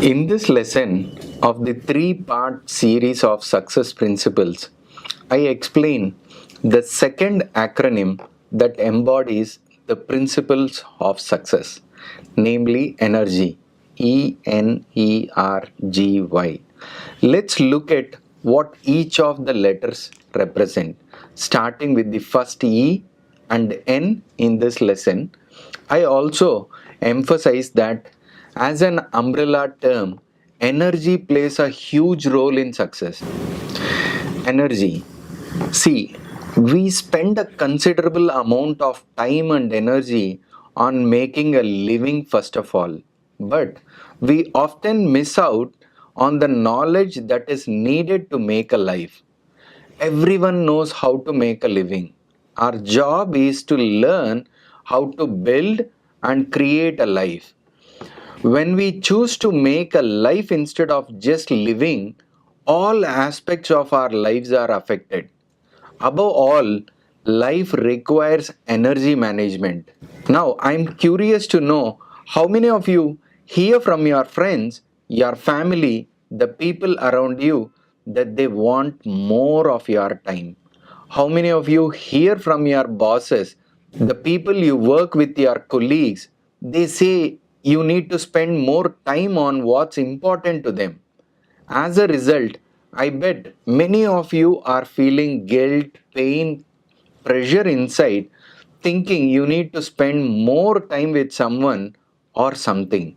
In this lesson of the three-part series of success principles, I explain the second acronym that embodies the principles of success, namely energy. ENERGY. Let's look at what each of the letters represent, starting with the first E and N in this lesson. I also emphasize that as an umbrella term, energy plays a huge role in success. Energy. See, we spend a considerable amount of time and energy on making a living, first of all, but we often miss out on the knowledge that is needed to make a life. Everyone knows how to make a living. Our job is to learn how to build and create a life. When we choose to make a life instead of just living, all aspects of our lives are affected. Above all, life requires energy management. Now, I'm curious to know how many of you hear from your friends, your family, the people around you that they want more of your time. How many of you hear from your bosses, the people you work with, your colleagues, they say you need to spend more time on what's important to them. As a result, I bet many of you are feeling guilt, pain, pressure inside, thinking you need to spend more time with someone or something.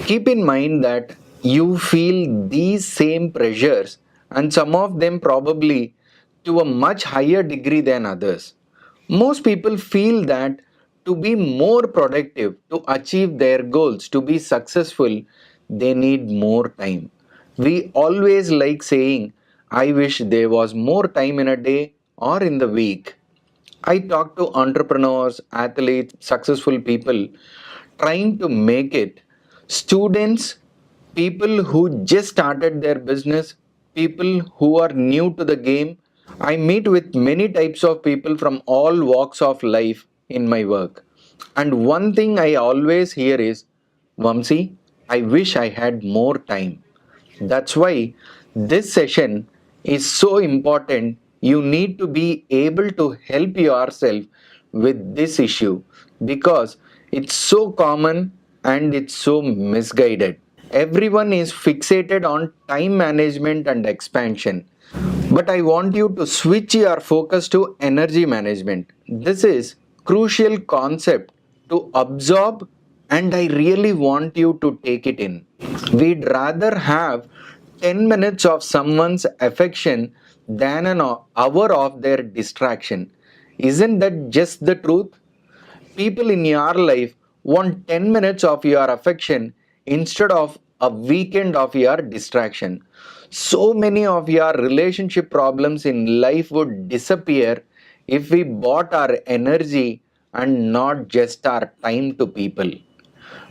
Keep in mind that you feel these same pressures, and some of them probably to a much higher degree than others. Most people feel that to be more productive, to achieve their goals, to be successful, they need more time. We always like saying, I wish there was more time in a day or in the week. I talk to entrepreneurs, athletes, successful people trying to make it, students, people who just started their business, people who are new to the game. I meet with many types of people from all walks of life in my work. And one thing I always hear is, Vamsi, I wish I had more time. That's why this session is so important. You need to be able to help yourself with this issue because it's so common and it's so misguided. Everyone is fixated on time management and expansion. But I want you to switch your focus to energy management. This is crucial concept to absorb and I really want you to take it in. We'd rather have 10 minutes of someone's affection than an hour of their distraction. Isn't that just the truth? People in your life want 10 minutes of your affection instead of a weekend of your distraction. So many of your relationship problems in life would disappear if we bought our energy and not just our time to people.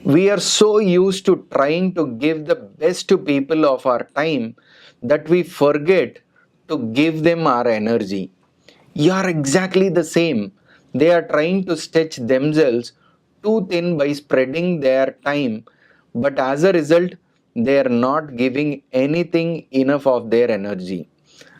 We are so used to trying to give the best to people of our time that we forget to give them our energy. You are exactly the same. They are trying to stretch themselves too thin by spreading their time, but as a result, they are not giving anything enough of their energy.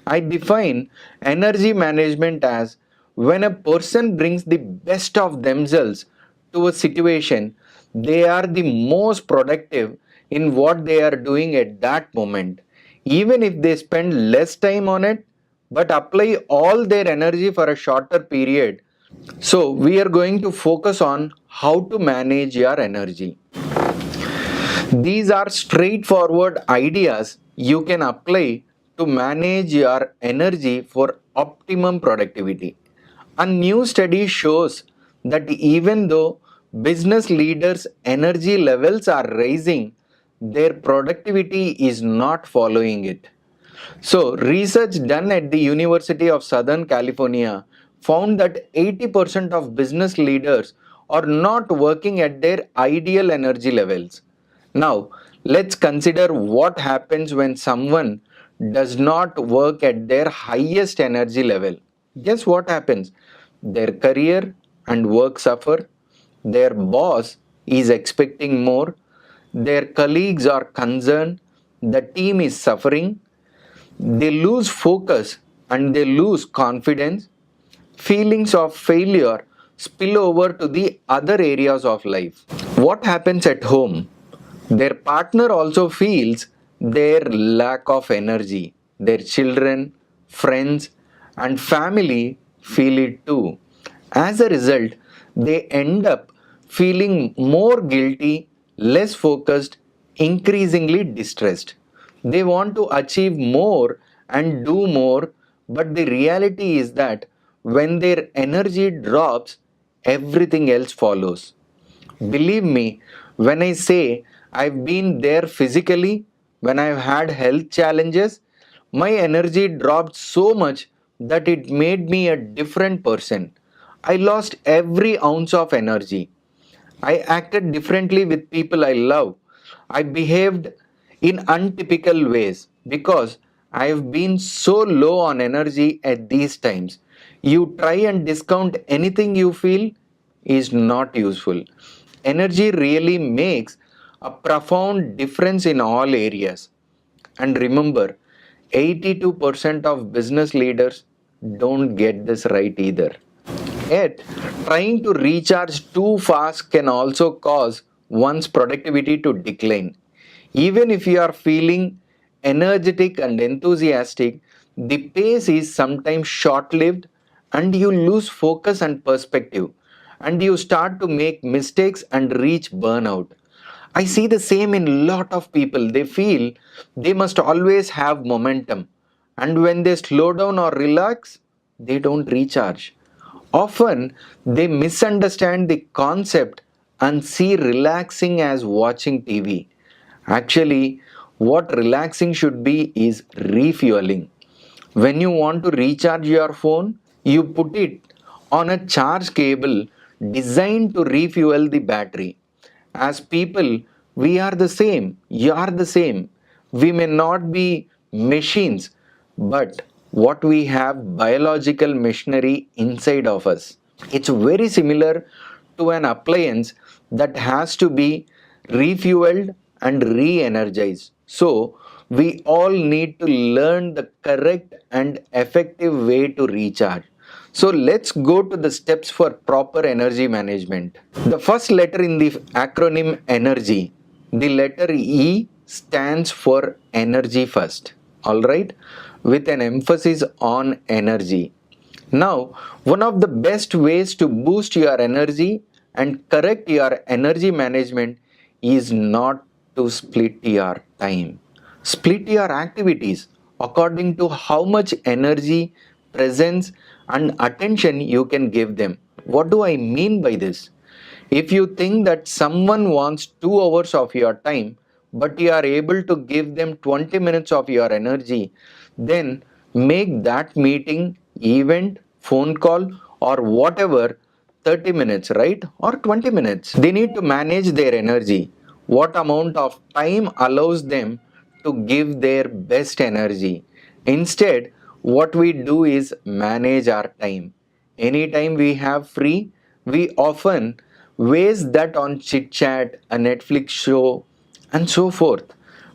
I define energy management as when a person brings the best of themselves to a situation, they are the most productive in what they are doing at that moment. Even if they spend less time on it, but apply all their energy for a shorter period. So, we are going to focus on how to manage your energy. These are straightforward ideas you can apply to manage your energy for optimum productivity. A new study shows that even though business leaders' energy levels are rising, their productivity is not following it. So, research done at the University of Southern California found that 80% of business leaders are not working at their ideal energy levels. Now, let's consider what happens when someone does not work at their highest energy level. Guess what happens? Their career and work suffer, their boss is expecting more, their colleagues are concerned, the team is suffering, they lose focus and they lose confidence. Feelings of failure spill over to the other areas of life. What happens at home? Their partner also feels their lack of energy. Their children, friends, and family feel it too. As a result, they end up feeling more guilty, less focused, increasingly distressed. They want to achieve more and do more, but the reality is that when their energy drops, everything else follows. Believe me when I say I've been there physically, when I've had health challenges, my energy dropped so much that it made me a different person. I lost every ounce of energy. I acted differently with people I love. I behaved in untypical ways because I have been so low on energy at these times. You try and discount anything you feel is not useful. Energy really makes a profound difference in all areas. And remember, 82% of business leaders don't get this right either. Yet, trying to recharge too fast can also cause one's productivity to decline. Even if you are feeling energetic and enthusiastic, the pace is sometimes short lived and you lose focus and perspective, and you start to make mistakes and reach burnout. I see the same in a lot of people. They feel they must always have momentum, and when they slow down or relax, they don't recharge. Often they misunderstand the concept and see relaxing as watching TV. Actually, what relaxing should be is refueling. When you want to recharge your phone, you put it on a charge cable designed to refuel the battery. As people, we are the same. You are the same. We may not be machines, but what we have biological machinery inside of us. It's very similar to an appliance that has to be refueled and re energized. So, we all need to learn the correct and effective way to recharge. So, let's go to the steps for proper energy management. The first letter in the acronym energy, the letter E, stands for energy first. Alright, with an emphasis on energy. Now, one of the best ways to boost your energy and correct your energy management is not to split your time. Split your activities according to how much energy, presence, and attention you can give them. What do I mean by this? If you think that someone wants 2 hours of your time, but you are able to give them 20 minutes of your energy, then make that meeting, event, phone call, or whatever 30 minutes, right? Or 20 minutes. They need to manage their energy. What amount of time allows them to give their best energy? Instead, what we do is manage our time. Anytime we have free, we often waste that on chit chat, a Netflix show, and so forth.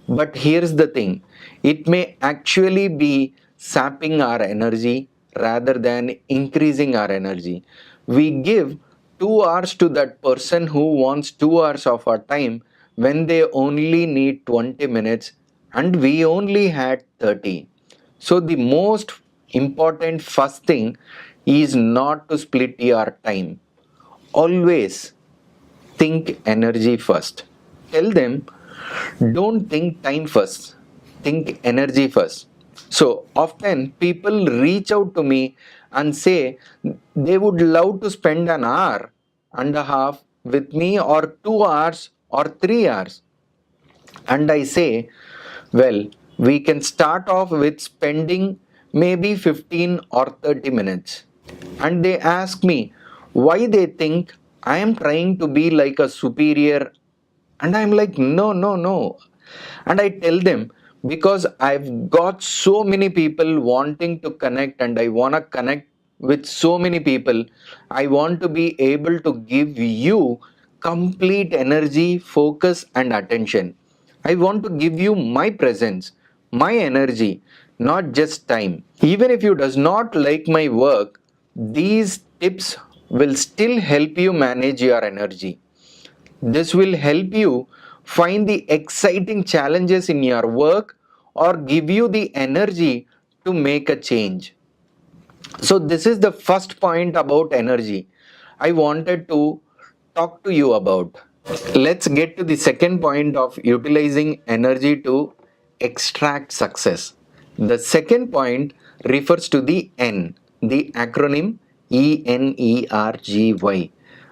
But here's the thing, it may actually be sapping our energy rather than increasing our energy. We give 2 hours to that person who wants 2 hours of our time when they only need 20 minutes and we only had 30. So, the most important first thing is not to split your time. Always think energy first. Tell them, don't think time first, think energy first. So often people reach out to me and say they would love to spend an hour and a half with me, or 2 hours or 3 hours. And I say, well, we can start off with spending maybe 15 or 30 minutes. And they ask me why they think I am trying to be like a superior. And I'm like, no, no, no. And I tell them, because I've got so many people wanting to connect and I want to connect with so many people, I want to be able to give you complete energy, focus, and attention. I want to give you my presence, my energy, not just time. Even if you does not like my work, these tips will still help you manage your energy. This will help you find the exciting challenges in your work or give you the energy to make a change. So, this is the first point about energy I wanted to talk to you about. Let's get to the second point of utilizing energy to extract success. The second point refers to the N, the acronym ENERGY,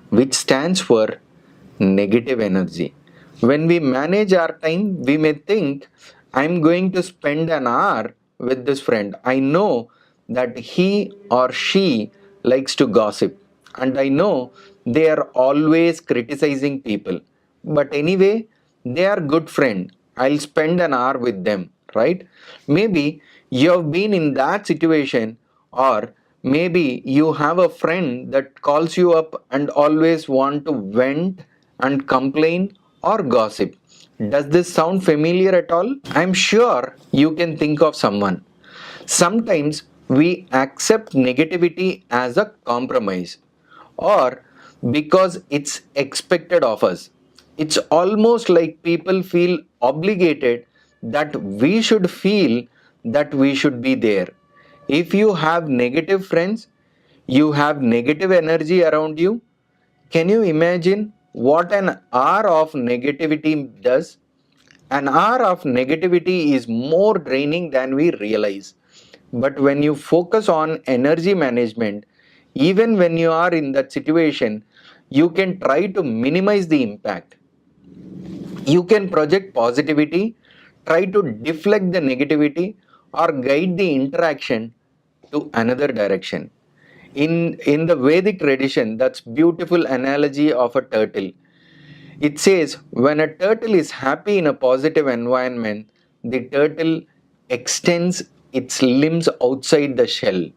which stands for negative energy. When we manage our time, we may think, I'm going to spend an hour with this friend. I know that he or she likes to gossip, and I know they are always criticizing people. But anyway, they are good friend. I'll spend an hour with them, right? Maybe you have been in that situation, or maybe you have a friend that calls you up and always want to vent and complain or gossip. Does this sound familiar at all? I'm sure you can think of someone. Sometimes we accept negativity as a compromise or because it's expected of us. It's almost like people feel obligated that we should feel that we should be there. If you have negative friends, you have negative energy around you. Can you imagine what an hour of negativity does? An hour of negativity is more draining than we realize. But when you focus on energy management, even when you are in that situation, you can try to minimize the impact. You can project positivity, try to deflect the negativity, or guide the interaction to another direction. In the Vedic tradition, that's beautiful analogy of a turtle. It says when a turtle is happy in a positive environment, the turtle extends its limbs outside the shell.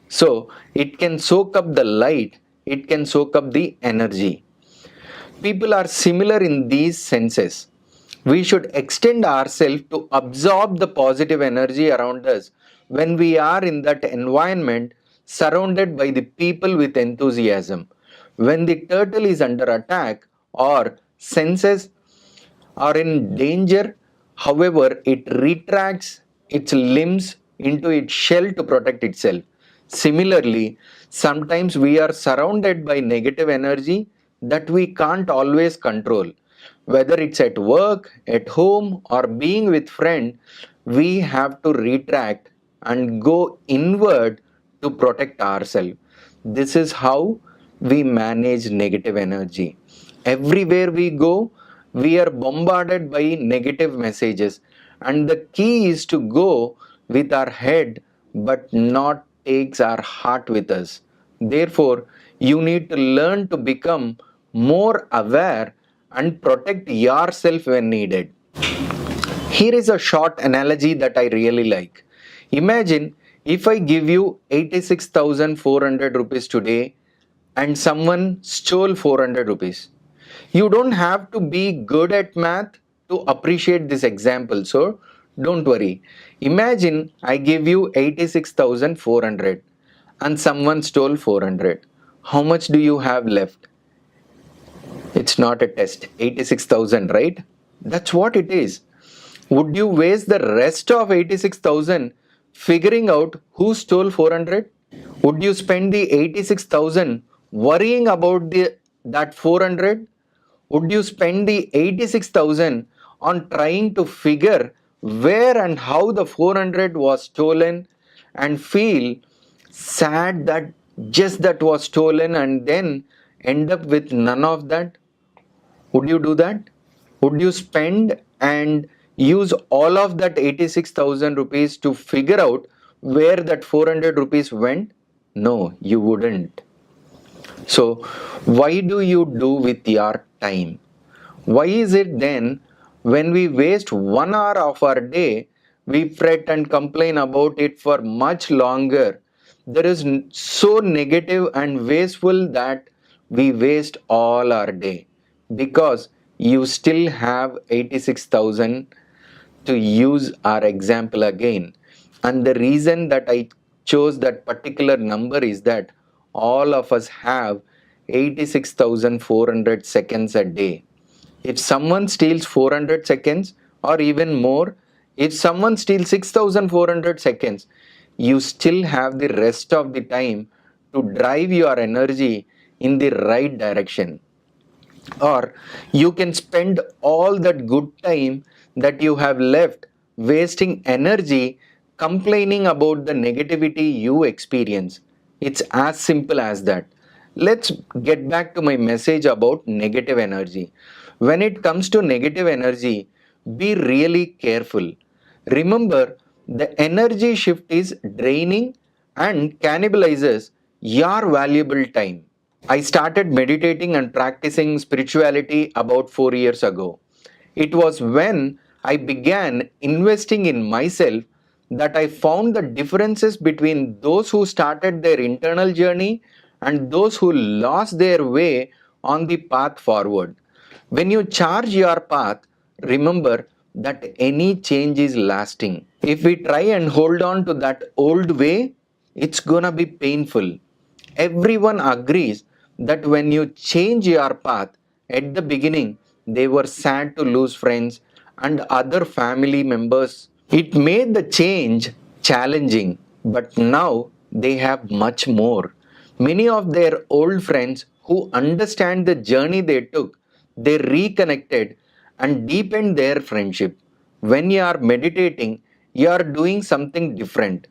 So it can soak up the light, it can soak up the energy. People are similar in these senses. We should extend ourselves to absorb the positive energy around us when we are in that environment surrounded by the people with enthusiasm. When the turtle is under attack or senses are in danger, however, it retracts its limbs into its shell to protect itself. Similarly, sometimes we are surrounded by negative energy that we can't always control. Whether it's at work, at home, or being with friends, we have to retract and go inward to protect ourselves. This is how we manage negative energy. Everywhere we go, we are bombarded by negative messages, and the key is to go with our head but not takes our heart with us. Therefore, you need to learn to become more aware and protect yourself when needed. Here is a short analogy that I really like. Imagine if I give you 86,400 rupees today and someone stole 400 rupees. You don't have to be good at math to appreciate this example, so don't worry. Imagine I give you 86,400 and someone stole 400. How much do you have left? It's not a test. 86,000, right? That's what it is. Would you waste the rest of 86,000 figuring out who stole 400? Would you spend the 86,000 worrying about that 400? Would you spend the 86,000 on trying to figure where and how the 400 was stolen and feel sad that just that was stolen and then end up with none of that? Would you do that? Would you spend and use all of that 86,000 rupees to figure out where that 400 rupees went? No, you wouldn't. So, why do you do with your time? Why is it then when we waste 1 hour of our day, we fret and complain about it for much longer? There is so negative and wasteful that we waste all our day. because you still have 86,000 to use our example again. And the reason that I chose that particular number is that all of us have 86,400 seconds a day. If someone steals 400 seconds or even more, if someone steals 6,400 seconds, you still have the rest of the time to drive your energy in the right direction. Or you can spend all that good time that you have left wasting energy complaining about the negativity you experience. It's as simple as that. Let's get back to my message about negative energy. When it comes to negative energy, be really careful. Remember, the energy shift is draining and cannibalizes your valuable time. I started meditating and practicing spirituality about 4 years ago. It was when I began investing in myself that I found the differences between those who started their internal journey and those who lost their way on the path forward. When you charge your path, remember that any change is lasting. If we try and hold on to that old way, it's gonna be painful. Everyone agrees that when you change your path, at the beginning, they were sad to lose friends and other family members. It made the change challenging, but now they have much more. Many of their old friends who understand the journey they took, they reconnected and deepened their friendship. When you are meditating, you are doing something different.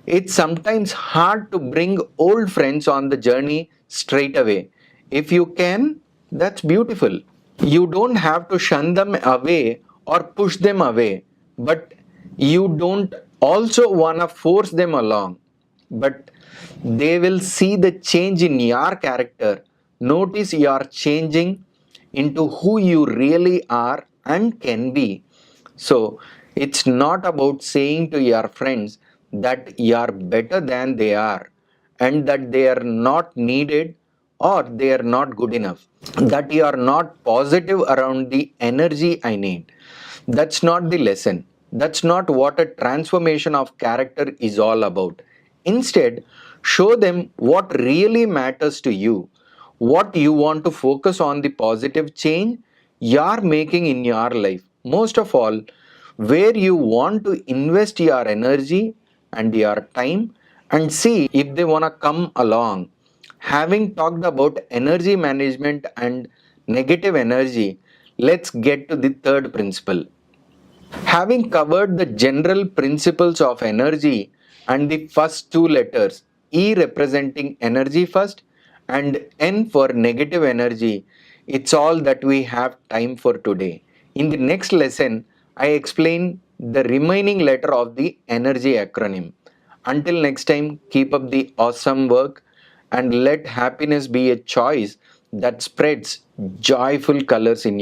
It's sometimes hard to bring old friends on the journey straight away. If you can, that's beautiful. You don't have to shun them away or push them away, but you don't also want to force them along. But they will see the change in your character. Notice you are changing into who you really are and can be. So it's not about saying to your friends that you are better than they are and that they are not needed or they are not good enough, that you are not positive around the energy I need. That's not the lesson. That's not what a transformation of character is all about. Instead, show them what really matters to you, what you want to focus on, the positive change you're making in your life. Most of all, where you want to invest your energy and your time and see if they want to come along. Having talked about energy management and negative energy, let's get to the third principle. Having covered the general principles of energy and the first two letters, E representing energy first and N for negative energy, it's all that we have time for today. In the next lesson, I explain the remaining letter of the energy acronym. Until next time, keep up the awesome work and let happiness be a choice that spreads joyful colors in